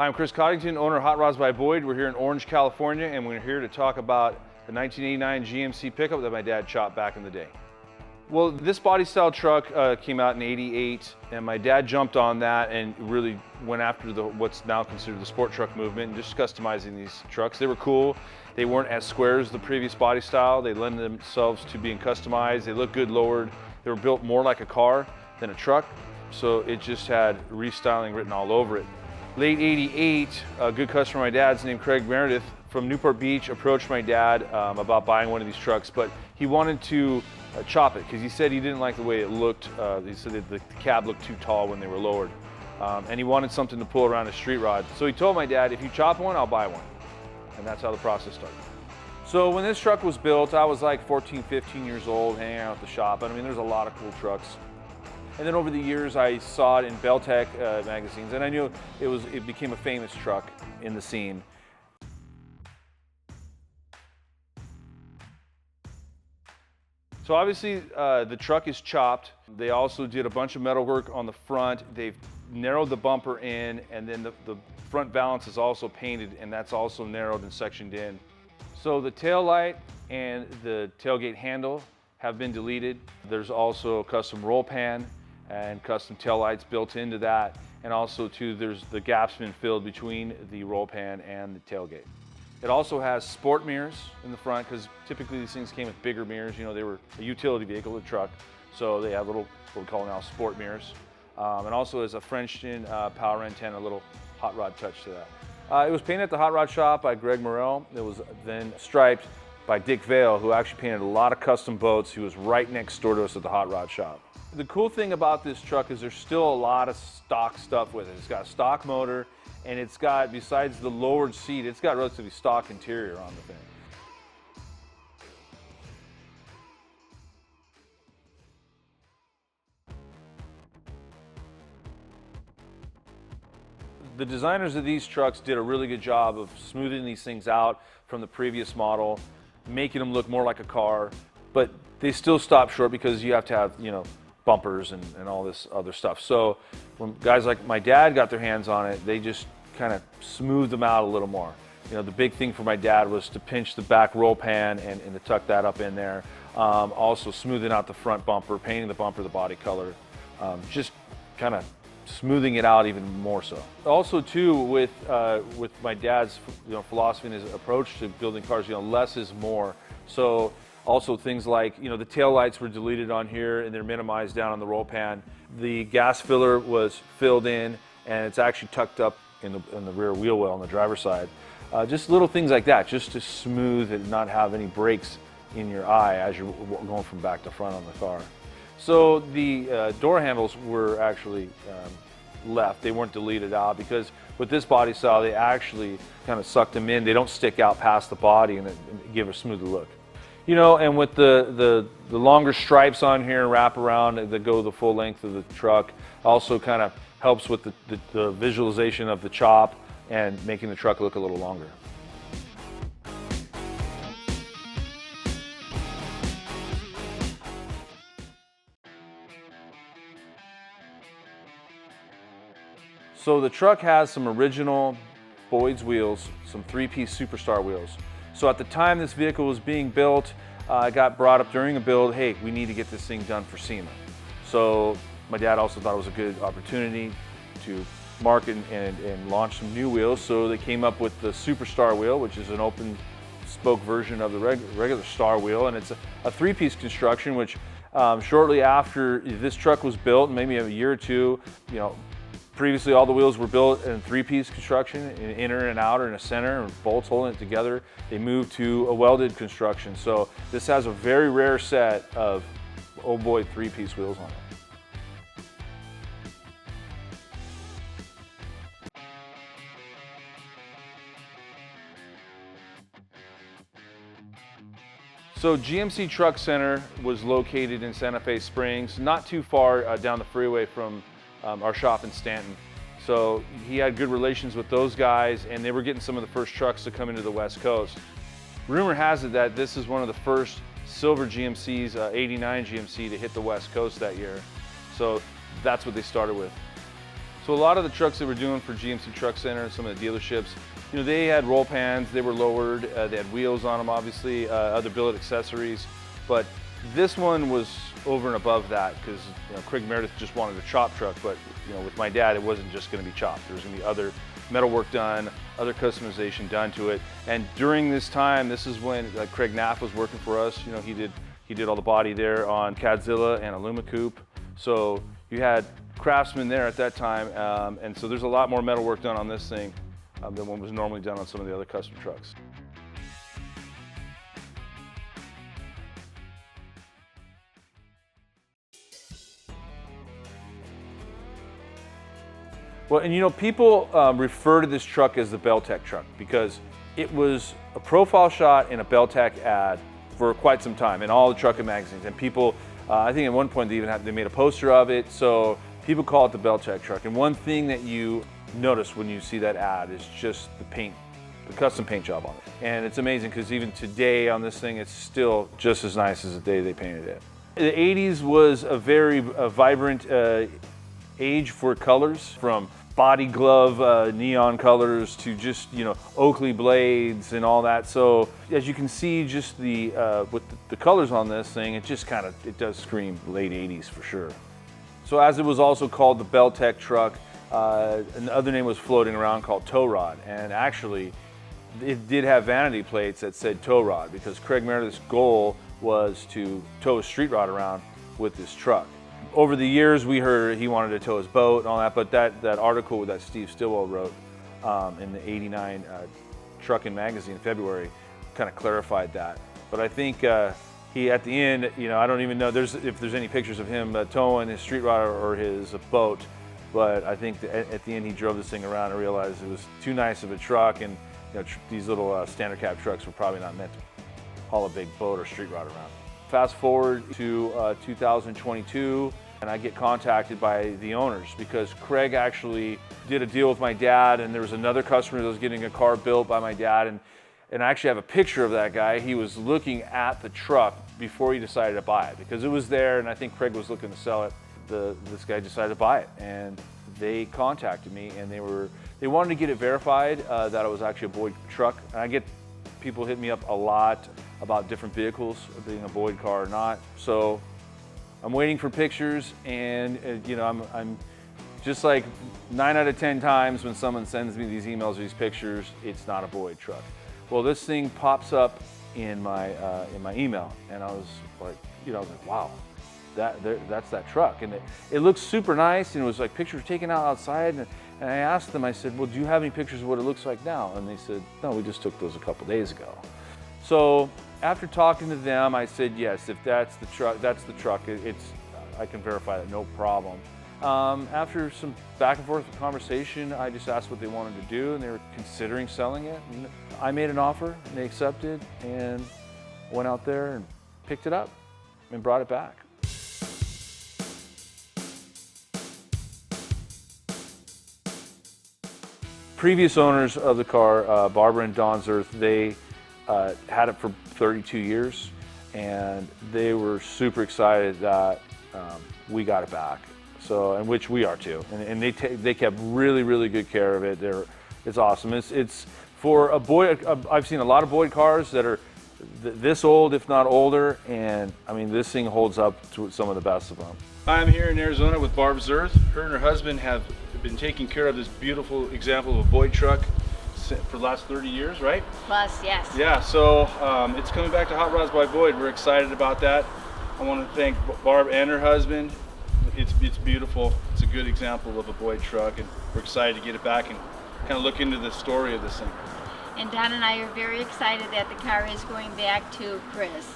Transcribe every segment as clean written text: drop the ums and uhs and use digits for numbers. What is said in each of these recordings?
Hi, I'm Chris Coddington, owner of Hot Rods by Boyd. We're here in Orange, California, and we're here to talk about the 1989 GMC pickup that my dad chopped back in the day. Well, this body style truck came out in '88, and my dad jumped on that and really went after what's now considered the sport truck movement and just customizing these trucks. They were cool. They weren't as square as the previous body style. They lend themselves to being customized. They look good lowered. They were built more like a car than a truck, so it just had restyling written all over it. Late '88, a good customer of my dad's named Craig Meredith from Newport Beach approached my dad about buying one of these trucks, but he wanted to chop it because he said he didn't like the way it looked. He said that the cab looked too tall when they were lowered, and he wanted something to pull around a street rod. So he told my dad, if you chop one, I'll buy one. And that's how the process started. So when this truck was built, I was like 14, 15 years old, hanging out at the shop. I mean, there's a lot of cool trucks. And then over the years, I saw it in Beltec magazines, and I knew it became a famous truck in the scene. So obviously, the truck is chopped. They also did a bunch of metal work on the front. They've narrowed the bumper in, and then the front valance is also painted, and that's also narrowed and sectioned in. So the tail light and the tailgate handle have been deleted. There's also a custom roll pan and custom tail lights built into that, and also too, there's the gaps been filled between the roll pan and the tailgate. It also has sport mirrors in the front because typically these things came with bigger mirrors. You know, they were a utility vehicle, a truck, so they have little, what we call now sport mirrors. And also has a French-in power antenna, a little hot rod touch to that. It was painted at the Hot Rod shop by Greg Morrell. It was then striped by Dick Vale, who actually painted a lot of custom boats. He was right next door to us at the Hot Rod shop. The cool thing about this truck is there's still a lot of stock stuff with it. It's got a stock motor, and it's got, besides the lowered seat, it's got relatively stock interior on the thing. The designers of these trucks did a really good job of smoothing these things out from the previous model, making them look more like a car, but they still stop short because you have to have, you know, bumpers and all this other stuff. So when guys like my dad got their hands on it, they just kind of smoothed them out a little more. You know, the big thing for my dad was to pinch the back roll pan and to tuck that up in there. Also smoothing out the front bumper, painting the bumper the body color, just kind of smoothing it out even more so. Also too, with my dad's philosophy and his approach to building cars, less is more. So also things like, the tail lights were deleted on here and they're minimized down on the roll pan. The gas filler was filled in and it's actually tucked up in the rear wheel well on the driver's side. Just little things like that, just to smooth and not have any breaks in your eye as you're going from back to front on the car. So the door handles were actually left. They weren't deleted out because with this body style, they actually kind of sucked them in. They don't stick out past the body and give a smoother look. And with the longer stripes on here and wrap around that go the full length of the truck, also kind of helps with the visualization of the chop and making the truck look a little longer. So the truck has some original Boyd's wheels, some three-piece Superstar wheels. So at the time this vehicle was being built, it got brought up during a build, hey, we need to get this thing done for SEMA. So my dad also thought it was a good opportunity to market and launch some new wheels. So they came up with the Superstar wheel, which is an open spoke version of the regular Star wheel. And it's a three-piece construction, which shortly after this truck was built, maybe a year or two, previously all the wheels were built in three-piece construction, an inner and outer and a center, and bolts holding it together. They moved to a welded construction. So this has a very rare set of Old Boyd three-piece wheels on it. So GMC Truck Center was located in Santa Fe Springs, not too far down the freeway from our shop in Stanton. So he had good relations with those guys, and they were getting some of the first trucks to come into the West Coast. Rumor has it that this is one of the first silver GMCs, 89 GMC, to hit the West Coast that year. So that's what they started with. So a lot of the trucks they were doing for GMC Truck Center and some of the dealerships, you know, they had roll pans, they were lowered, they had wheels on them, obviously, other billet accessories. But this one was over and above that because, you know, Craig Meredith just wanted a chop truck, but, you know, with my dad, it wasn't just going to be chopped. There was going to be other metal work done, other customization done to it. And during this time, this is when Craig Knapp was working for us. You know, he did all the body there on Cadzilla and Alumacoupe. So you had craftsmen there at that time, and so there's a lot more metal work done on this thing than what was normally done on some of the other custom trucks. Well, and you know, people refer to this truck as the Beltec truck because it was a profile shot in a Beltec ad for quite some time in all the trucking magazines. And people, I think at one point they made a poster of it, so people call it the Beltec truck. And one thing that you notice when you see that ad is just the paint, the custom paint job on it. And it's amazing because even today on this thing, it's still just as nice as the day they painted it. The 80s was a very vibrant age for colors, from body glove neon colors to just, you know, Oakley blades and all that. So as you can see, just with the colors on this thing, it just kind of, it does scream late 80s for sure. So as it was also called the Beltec truck, another name was floating around called Tow Rod, and actually it did have vanity plates that said Tow Rod because Craig Meredith's goal was to tow a street rod around with this truck. Over the years, we heard he wanted to tow his boat and all that, but that article that Steve Stillwell wrote in the '89 Trucking Magazine in February kind of clarified that. But I think he, at the end, you know, I don't even know if there's any pictures of him towing his street rod or his boat, but I think at the end he drove this thing around and realized it was too nice of a truck, and, you know, these little standard cab trucks were probably not meant to haul a big boat or street rod around. Fast forward to 2022, and I get contacted by the owners because Craig actually did a deal with my dad, and there was another customer that was getting a car built by my dad, and I actually have a picture of that guy. He was looking at the truck before he decided to buy it because it was there, and I think Craig was looking to sell it. This guy decided to buy it, and they contacted me, and they wanted to get it verified that it was actually a Boyd truck. And I get people hit me up a lot about different vehicles, being a Boyd car or not. So I'm waiting for pictures, and you know, I'm just like 9 out of 10 times when someone sends me these emails or these pictures, it's not a Boyd truck. Well, this thing pops up in my email, and I was like, you know, I was like, wow, that's that truck, and it looks super nice, and it was like pictures taken out outside, and I asked them, I said, well, do you have any pictures of what it looks like now? And they said, no, we just took those a couple days ago. So after talking to them, I said, yes, if that's the truck, that's the truck. I can verify that, no problem. After some back and forth conversation, I just asked what they wanted to do, and they were considering selling it. And I made an offer, and they accepted, and went out there and picked it up and brought it back. Previous owners of the car, Barbara and Don Zerth, they had it for 32 years, and they were super excited that we got it back. So, and which we are too. And they kept really, really good care of it. It's awesome. It's for a Boyd. I've seen a lot of Boyd cars that are this old, if not older, and I mean, this thing holds up to some of the best of them. I'm here in Arizona with Barb Zerth. Her and her husband have been taking care of this beautiful example of a Boyd truck for the last 30 years, right? Plus, yes. Yeah, so it's coming back to Hot Rods by Boyd. We're excited about that. I want to thank Barb and her husband. It's beautiful. It's a good example of a Boyd truck, and we're excited to get it back and kind of look into the story of this thing. And Don and I are very excited that the car is going back to Chris.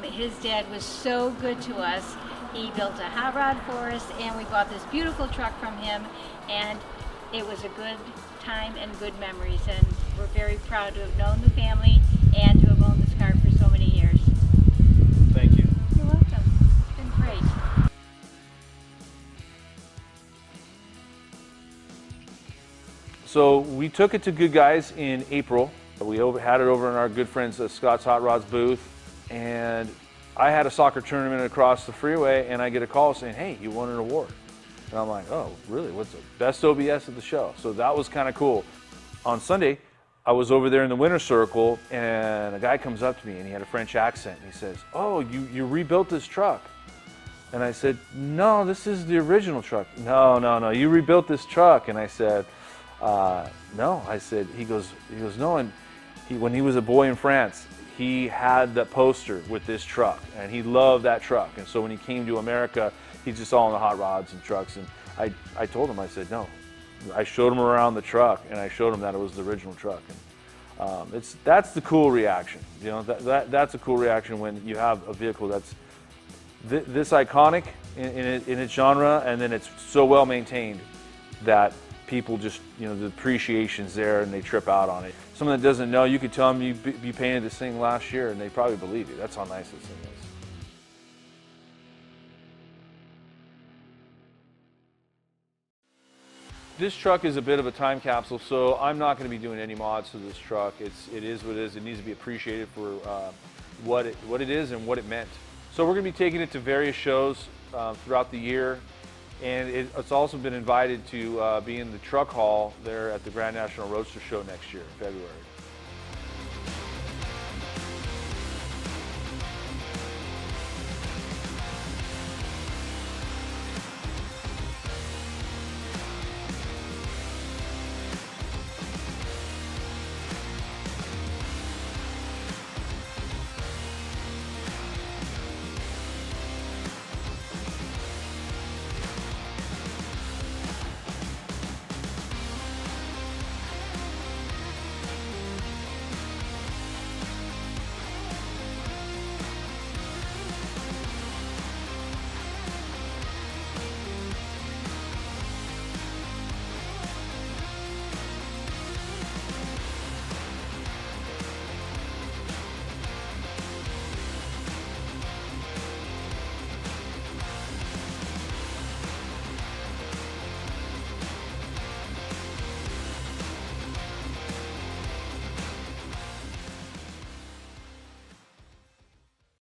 His dad was so good to us. He built a hot rod for us, and we bought this beautiful truck from him, and it was a good time and good memories, and we're very proud to have known the family and to have owned this car for so many years. Thank you. You're welcome. It's been great. So we took it to Good Guys in April. We had it over in our good friends Scott's Hot Rods booth, and I had a soccer tournament across the freeway, and I get a call saying, hey, you won an award. And I'm like, oh, really? What's the best OBS of the show? So that was kind of cool. On Sunday, I was over there in the winter circle, and a guy comes up to me, and he had a French accent. And he says, oh, you rebuilt this truck. And I said, no, this is the original truck. No, you rebuilt this truck. And I said, no. I said, he goes, no. And when he was a boy in France, he had that poster with this truck, and he loved that truck. And so when he came to America, he's just all in the hot rods and trucks. And I told him, I said, no. I showed him around the truck, and I showed him that it was the original truck. And that's the cool reaction. You know, that's a cool reaction when you have a vehicle that's this iconic in its genre, and then it's so well maintained that people just, you know, the appreciation's there and they trip out on it. Someone that doesn't know, you could tell them you painted this thing last year and they probably believe you. That's how nice this thing is. This truck is a bit of a time capsule, so I'm not going to be doing any mods to this truck. It is what it is. It needs to be appreciated for what it is and what it meant. So we're going to be taking it to various shows throughout the year, and it's also been invited to be in the truck hall there at the Grand National Roadster Show next year in February.